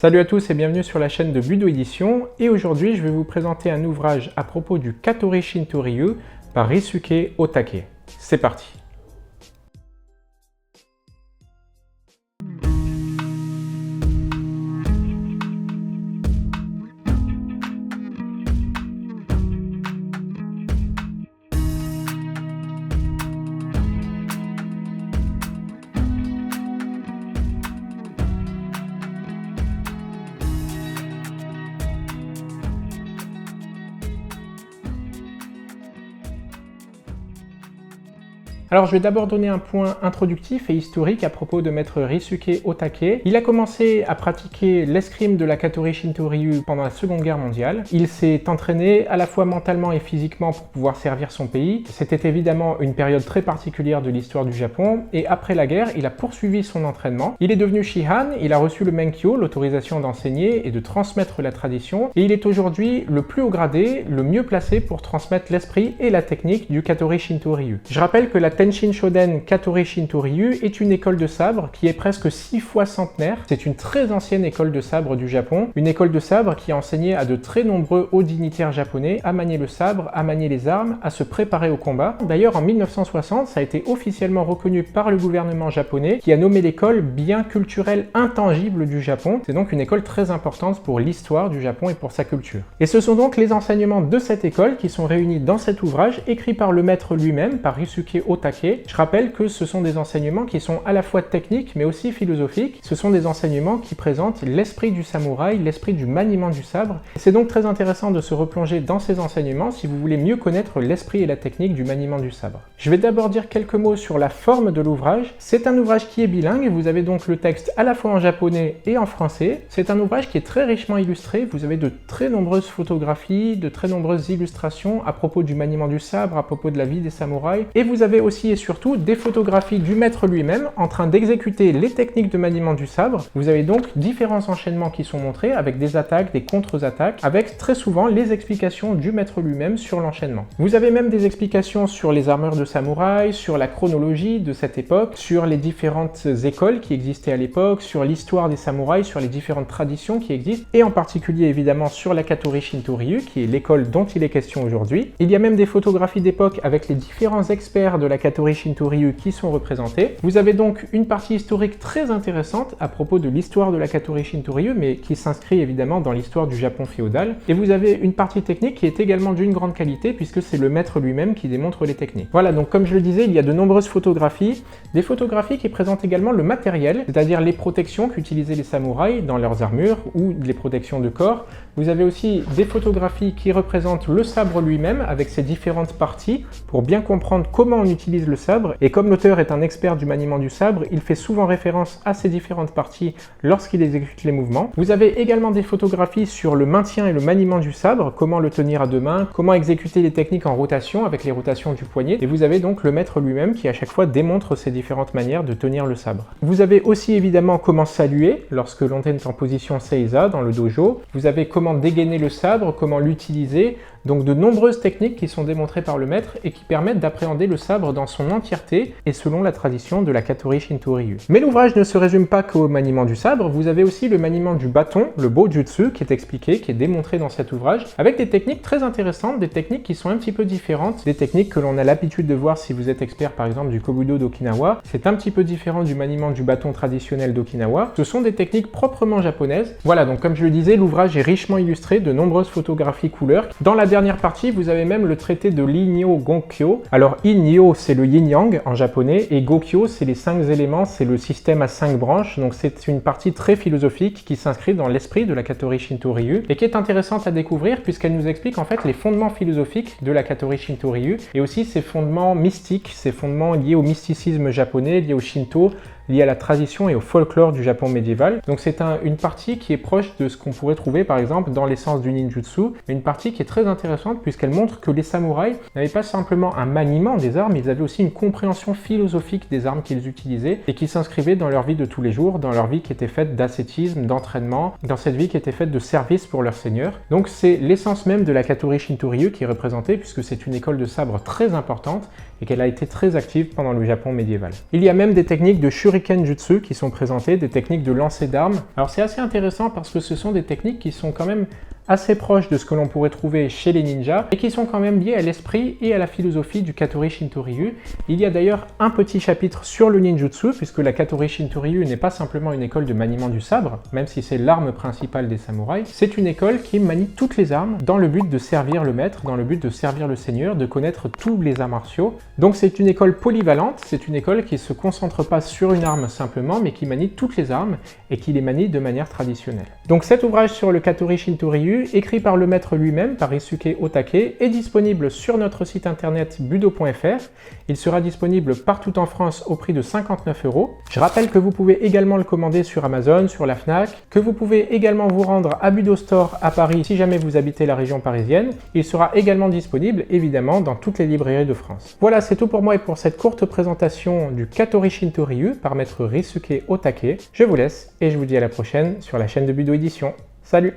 Salut à tous et bienvenue sur la chaîne de Budo Édition, et aujourd'hui je vais vous présenter un ouvrage à propos du Katori Shinto-ryu par Ryusuke Otake. C'est parti! Alors je vais d'abord donner un point introductif et historique à propos de maître Ryusuke Otake. Il a commencé à pratiquer l'escrime de la Katori Shinto-ryu pendant la Seconde Guerre mondiale. Il s'est entraîné à la fois mentalement et physiquement pour pouvoir servir son pays. C'était évidemment une période très particulière de l'histoire du Japon, et après la guerre, il a poursuivi son entraînement. Il est devenu Shihan, il a reçu le Menkyo, l'autorisation d'enseigner et de transmettre la tradition, et il est aujourd'hui le plus haut gradé, le mieux placé pour transmettre l'esprit et la technique du Katori Shinto-ryu. Je rappelle que la Tenshin Shoden Katori Shinto-ryu est une école de sabre qui est presque 6 fois centenaire. C'est une très ancienne école de sabre du Japon, une école de sabre qui a enseigné à de très nombreux hauts dignitaires japonais à manier le sabre, à manier les armes, à se préparer au combat. D'ailleurs, en 1960, ça a été officiellement reconnu par le gouvernement japonais qui a nommé l'école bien culturelle intangible du Japon. C'est donc une école très importante pour l'histoire du Japon et pour sa culture. Et ce sont donc les enseignements de cette école qui sont réunis dans cet ouvrage écrit par le maître lui-même, par Ryusuke Otake. Je rappelle que ce sont des enseignements qui sont à la fois techniques mais aussi philosophiques. Ce sont des enseignements qui présentent l'esprit du samouraï, l'esprit du maniement du sabre. C'est donc très intéressant de se replonger dans ces enseignements si vous voulez mieux connaître l'esprit et la technique du maniement du sabre. Je vais d'abord dire quelques mots sur la forme de l'ouvrage. C'est un ouvrage qui est bilingue, vous avez donc le texte à la fois en japonais et en français. C'est un ouvrage qui est très richement illustré, vous avez de très nombreuses photographies, de très nombreuses illustrations à propos du maniement du sabre, à propos de la vie des samouraïs, et vous avez aussi et surtout des photographies du maître lui-même en train d'exécuter les techniques de maniement du sabre. Vous avez donc différents enchaînements qui sont montrés avec des attaques, des contre-attaques, avec très souvent les explications du maître lui-même sur l'enchaînement. Vous avez même des explications sur les armures de samouraï, sur la chronologie de cette époque, sur les différentes écoles qui existaient à l'époque, sur l'histoire des samouraïs, sur les différentes traditions qui existent, et en particulier évidemment sur la Katori Shinto-ryu, qui est l'école dont il est question aujourd'hui. Il y a même des photographies d'époque avec les différents experts de la Katori Shinto-ryu qui sont représentés. Vous avez donc une partie historique très intéressante à propos de l'histoire de la Katori Shinto-ryu, mais qui s'inscrit évidemment dans l'histoire du Japon féodal. Et vous avez une partie technique qui est également d'une grande qualité, puisque c'est le maître lui-même qui démontre les techniques. Voilà, donc comme je le disais, il y a de nombreuses photographies, des photographies qui présentent également le matériel, c'est-à-dire les protections qu'utilisaient les samouraïs dans leurs armures, ou les protections de corps. Vous avez aussi des photographies qui représentent le sabre lui-même, avec ses différentes parties, pour bien comprendre comment on utilise le sabre, et comme l'auteur est un expert du maniement du sabre, il fait souvent référence à ces différentes parties lorsqu'il exécute les mouvements. Vous avez également des photographies sur le maintien et le maniement du sabre, comment le tenir à deux mains, comment exécuter les techniques en rotation avec les rotations du poignet, et vous avez donc le maître lui-même qui à chaque fois démontre ces différentes manières de tenir le sabre. Vous avez aussi évidemment comment saluer lorsque l'on est en position Seiza dans le dojo, vous avez comment dégainer le sabre, comment l'utiliser, donc de nombreuses techniques qui sont démontrées par le maître et qui permettent d'appréhender le sabre dans son entièreté et selon la tradition de la Katori Shinto-ryu. Mais l'ouvrage ne se résume pas qu'au maniement du sabre, vous avez aussi le maniement du bâton, le Bojutsu, qui est expliqué, qui est démontré dans cet ouvrage, avec des techniques très intéressantes, des techniques qui sont un petit peu différentes, des techniques que l'on a l'habitude de voir si vous êtes expert par exemple du Kobudo d'Okinawa. C'est un petit peu différent du maniement du bâton traditionnel d'Okinawa. Ce sont des techniques proprement japonaises. Voilà, donc comme je le disais, l'ouvrage est richement illustré de nombreuses photographies couleurs. Dans la dernière partie, vous avez même le traité de l'Innyo Gonkyo. Alors Innyo, c'est le yin-yang en japonais, et Gokyo, c'est les 5 éléments, c'est le système à 5 branches. Donc c'est une partie très philosophique qui s'inscrit dans l'esprit de la Katori Shinto-ryu et qui est intéressante à découvrir puisqu'elle nous explique en fait les fondements philosophiques de la Katori Shinto-ryu et aussi ses fondements mystiques, ses fondements liés au mysticisme japonais, liés au Shinto, lié à la tradition et au folklore du Japon médiéval. Donc c'est une partie qui est proche de ce qu'on pourrait trouver par exemple dans l'essence du ninjutsu, mais une partie qui est très intéressante puisqu'elle montre que les samouraïs n'avaient pas simplement un maniement des armes, ils avaient aussi une compréhension philosophique des armes qu'ils utilisaient et qui s'inscrivait dans leur vie de tous les jours, dans leur vie qui était faite d'ascétisme, d'entraînement, dans cette vie qui était faite de service pour leur seigneur. Donc c'est l'essence même de la Katori Shinto-ryu qui est représentée puisque c'est une école de sabre très importante et qu'elle a été très active pendant le Japon médiéval. Il y a même des techniques de shuriken Shuriken Jutsu qui sont présentées, des techniques de lancer d'armes. Alors c'est assez intéressant parce que ce sont des techniques qui sont quand même assez proches de ce que l'on pourrait trouver chez les ninjas et qui sont quand même liées à l'esprit et à la philosophie du Katori Shinto-ryu. Il y a d'ailleurs un petit chapitre sur le ninjutsu puisque la Katori Shinto-ryu n'est pas simplement une école de maniement du sabre, même si c'est l'arme principale des samouraïs, c'est une école qui manie toutes les armes dans le but de servir le maître, dans le but de servir le seigneur, de connaître tous les arts martiaux. Donc c'est une école polyvalente, c'est une école qui ne se concentre pas sur une arme simplement, mais qui manie toutes les armes et qui les manie de manière traditionnelle. Donc cet ouvrage sur le Katori Shinto-ryu, écrit par le maître lui-même, par Ryusuke Otake, est disponible sur notre site internet budo.fr. Il sera disponible partout en France au prix de 59 €. Je rappelle que vous pouvez également le commander sur Amazon, sur la Fnac, que vous pouvez également vous rendre à Budo Store à Paris si jamais vous habitez la région parisienne. Il sera également disponible évidemment dans toutes les librairies de France. Voilà, c'est tout pour moi et pour cette courte présentation du Katori Shinto-ryu par maître Ryusuke Otake. Je vous laisse et je vous dis à la prochaine sur la chaîne de Budo Édition. Salut!